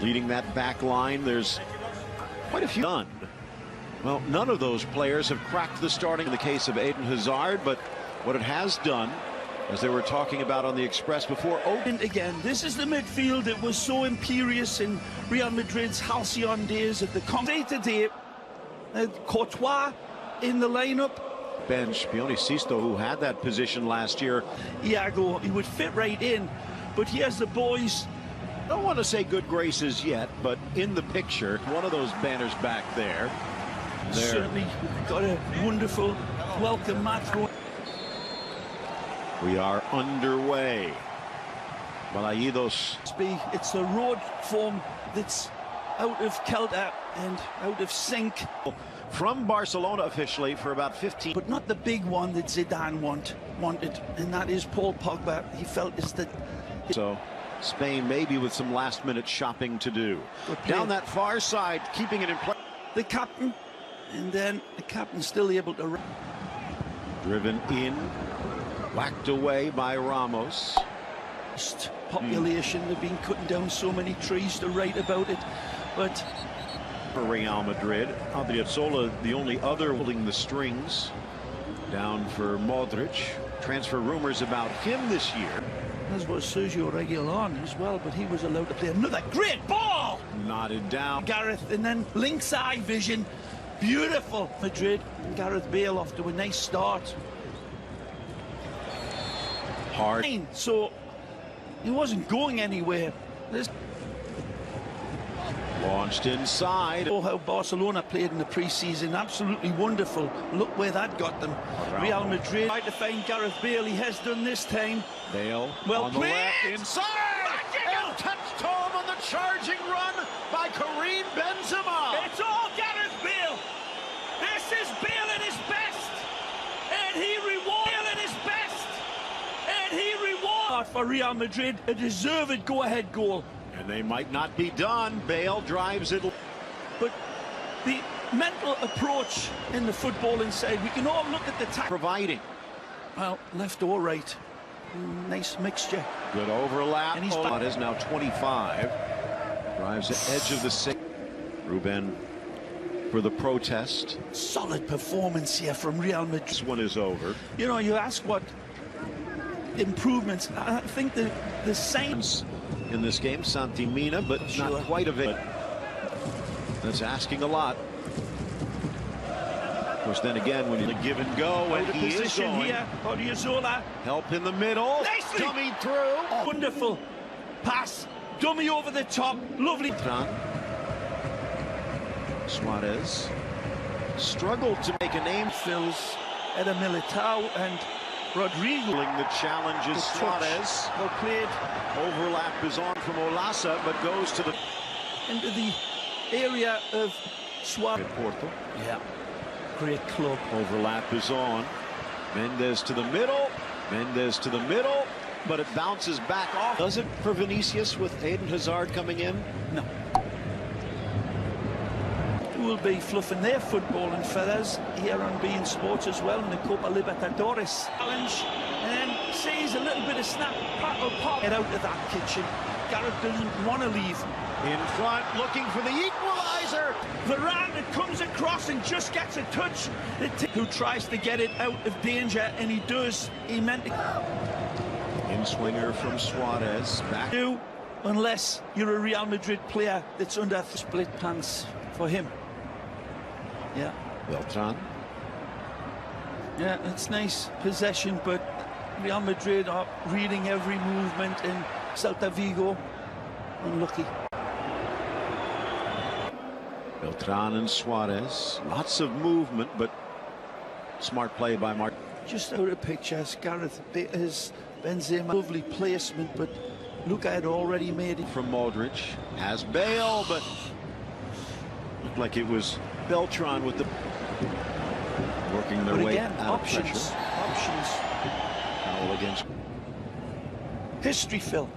Leading that back line, there's quite a few done. Well, none of those players have cracked the starting in the case of Eden Hazard, but what it has done, as they were talking about on the Express before, And again, this is the midfield that was so imperious in Real Madrid's halcyon days at the day-to-day. Courtois in the lineup. Bench, Pione Sisto, who had that position last year. Fíiğgo, he would fit right in, but here's the boys. I don't want to say good graces yet, but in the picture, one of those banners back there. Certainly got a wonderful welcome mat. We are underway. Balaídos. It's the road form that's out of kilter and out of sync. From Barcelona officially for about 15. But not the big one that Zidane wanted, and that is Paul Pogba. He felt is that. So Spain maybe with some last-minute shopping to do. Down that far side, keeping it in play. The captain, and then the captain still able to. Driven in, whacked away by Ramos. Population, they've been cutting down so many trees to write about it, but. For Real Madrid, Odriozola, the only other holding the strings. Down for Modric. Transfer rumors about him this year. As was Sergio Reguilon as well, but he was allowed to play another great ball. Knotted down. Gareth, and then lynx eye vision. Beautiful. Madrid. Gareth Bale off to a nice start. Hard. So he wasn't going anywhere. Launched inside. Oh, how Barcelona played in the pre-season. Absolutely wonderful. Look where that got them. Real Madrid tried to find Gareth Bale. He has done this time. Bale well on played. The left, inside. And touched home on the charging run by Karim Benzema. It's all Gareth Bale. This is Bale at his best. And he rewards Bale at his best. And he rewards for Real Madrid a deserved go-ahead goal. And they might not be done. Bale drives it. But the mental approach in the footballing side, we can all look at the providing. Well, left or right. Nice mixture. Good overlap. And he's is now 25. Drives the edge of the 6. Ruben for the protest. Solid performance here from Real Madrid. This one is over. You know, you ask what improvements. I think the Saints in this game, Santi Mina, but not quite of it. That's asking a lot. Of course, then again, when you give and go, and he is going. Here, Odriozola. Help in the middle. Nicely. Dummy through. Oh. Wonderful pass. Dummy over the top. Lovely. Suarez struggled to make a name. Fills at a Militao and Rodrigo. The challenge is Suarez. Well played. Overlap is on from Olasa, but goes to the into the area of Suarez. Porto. Yeah, great club. Overlap is on. Mendes to the middle. Mendes to the middle, but it bounces back off. Does it for Vinicius with Eden Hazard coming in? No. Will be fluffing their footballing feathers here on beIN Sports as well in the Copa Libertadores challenge, and sees a little bit of snap prattle pop. Get out of that kitchen. Gareth doesn't want to leave. In front, looking for the equalizer. Varane, it comes across and just gets a touch. Who tries to get it out of danger, and he does. He meant to. In swinger from Suarez. Back. Unless you're a Real Madrid player that's under split pants for him. Yeah. Beltran. Yeah, it's nice possession, but Real Madrid are reading every movement in Celta Vigo. Unlucky. Beltran and Suarez. Lots of movement, but smart play by Mark. Just out of pictures, Gareth is Benzema. Lovely placement, but Luka had already made it. From Modric. Has Bale, but looked like it was Beltran with the working their way out of pressure. Options. Foul against history, Phil.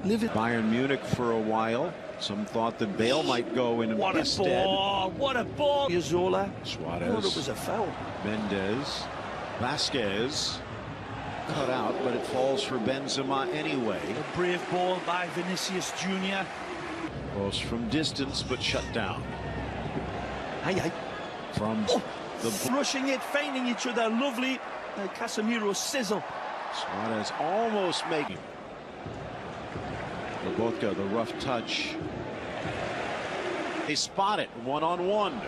Live it. Bayern Munich for a while. Some thought that Bale might go in what instead. A ball! What a ball! Zola. Suarez. Thought it was a foul. Mendes. Vasquez. Cut out, but it falls for Benzema anyway. A brave ball by Vinicius Jr. Close from distance, but shut down. Aye. From the rushing it, feigning each other. Lovely. Casemiro sizzle. Suarez almost making. Lobotka, the rough touch. They spot it one-on-one.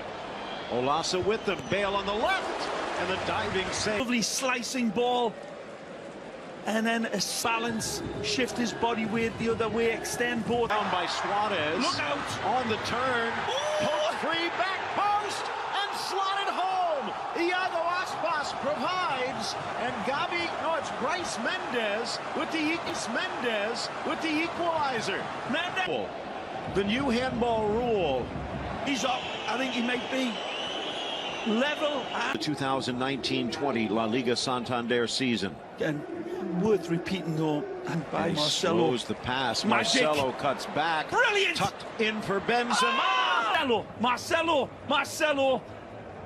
Olasa with them. Bale on the left. And the diving save. Lovely slicing ball. And then a balance, shift his body weight the other way, extend both. Down by Suarez. Look out. On the turn. Poke free, back post, and slotted home. Iago Aspas provides, and it's Bryce Mendes with the equalizer. Mendes. The new handball rule. He's up. I think he might be level. The 2019-20 La Liga Santander season. And worth repeating though, and by Marcelo. Slows the pass. Magic. Marcelo cuts back. Brilliant. Tucked in for Benzema. Marcelo.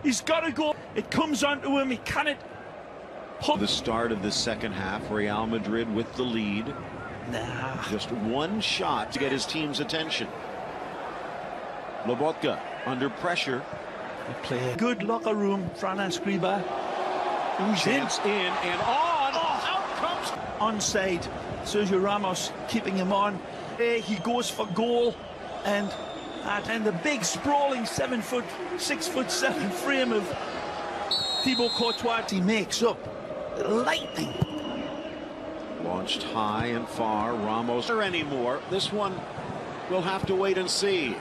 He's got to go. It comes onto him. He cannot. The start of the second half, Real Madrid with the lead. Just one shot to get his team's attention. Lobotka under pressure. They play a good locker room. Fran Escriba. Chance in and on. Out comes. Onside. Sergio Ramos keeping him on. He goes for goal, and the big sprawling 6'7" frame of Thibaut Courtois. He makes up lightning. Launched high and far. Ramos or anymore. This one we'll have to wait and see.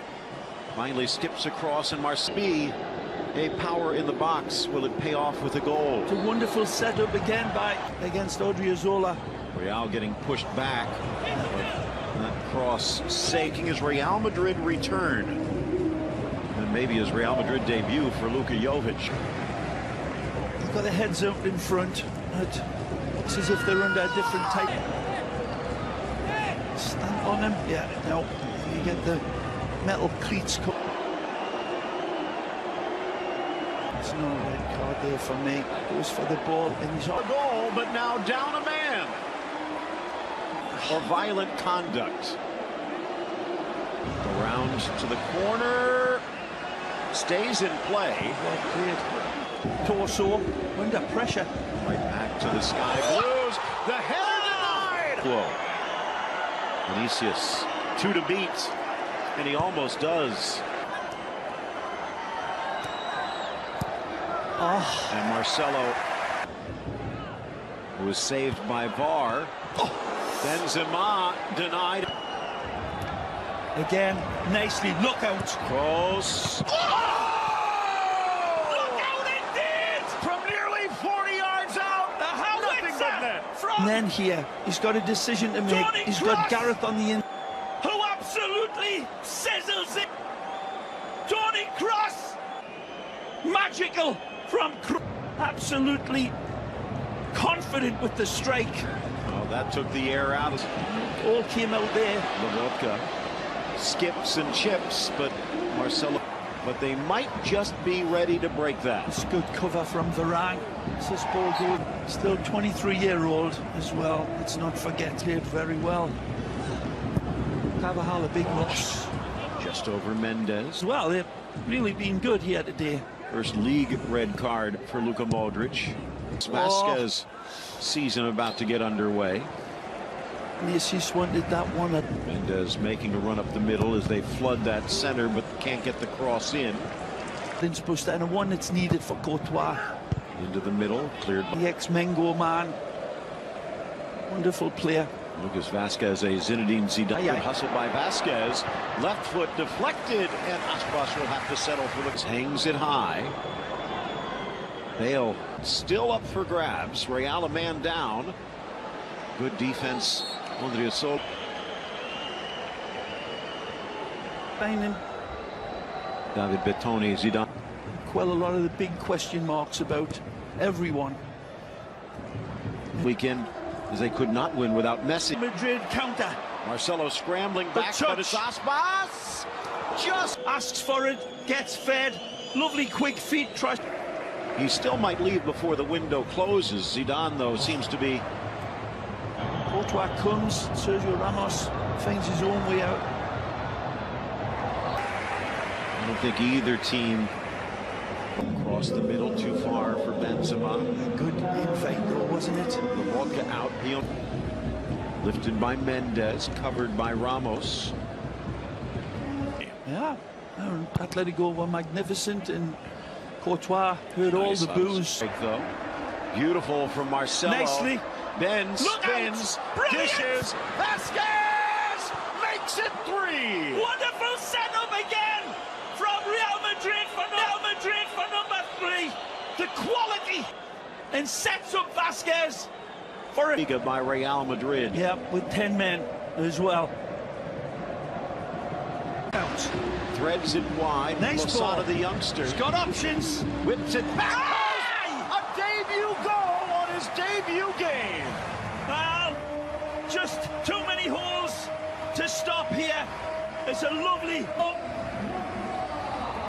Finally skips across, and Marseille, a power in the box. Will it pay off with a goal? It's a wonderful setup again against Odriozola. Real getting pushed back. That cross saking as Real Madrid return. And maybe his Real Madrid debut for Luka Jovic. They've got their heads out in front. It looks as if they're under a different type. Stand on him. Yeah, no. You get the metal cleats. It's no red card there for me. Goes for the ball and he's on. Goal, but now down a man. Or violent conduct. Around to the corner. Stays in play. Well cleared. Torso under pressure. Right back to the Sky Blues. The header denied. Whoa. Vinicius 2 to beat. And he almost does. And Marcelo, who was saved by VAR. Benzema denied. Again, nicely. Look out. Close. Look out indeed! From nearly 40 yards out. Nothing but net. And then here, he's got a decision to make. He's got Gareth on the in. Who absolutely sizzles it. Toni Kroos. Magical from Kroos. Absolutely confident with the strike. Oh, that took the air out. All came out there. Lobotka skips and chips, but Marcelo. But they might just be ready to break that. It's good cover from Varane. This ball good. Still 23-year-old as well. Let's not forget. Played very well. Carvajal, a big loss. Just over Mendes. Well, they've really been good here today. First league red card for Luka Modric. Vasquez season about to get underway. Vinicius wanted that one. Mendes making a run up the middle as they flood that center, but can't get the cross in. Then supposed to, and a one that's needed for Courtois. Into the middle, cleared. The ex-Mengo man. Wonderful player. Lucas Vasquez, a Zinedine Zidane hustle by Vasquez. Left foot deflected, and Aspas will have to settle for the. Hangs it high. Bale still up for grabs. Real a man down. Good defense. Odriozola. David Bettoni, Zidane. Quell a lot of the big question marks about everyone. Weekend, as they could not win without Messi. Madrid counter. Marcelo scrambling back, but it's Aspas. Just asks for it, gets fed. Lovely quick feet. Tries. He still might leave before the window closes. Zidane, though, seems to be. Courtois comes. Sergio Ramos finds his own way out. I don't think either team across the middle too far for Benzema. Good invite though, wasn't it? Mallorca out. Lifted by Mendes, covered by Ramos. Yeah, Atletico were magnificent, and Courtois heard all the boos. Though. Beautiful from Marcelo. Nicely. Then spins, dishes. Vasquez makes it 3. Wonderful setup again from Real Madrid for number 3. The quality, and sets up Vasquez for a by Real Madrid. Yeah, with 10 men as well. Threads it wide. Nice ball. Lozada, the youngster. He's got options. Whips it back. A debut goal on his debut game. Well, just too many holes to stop here. It's a lovely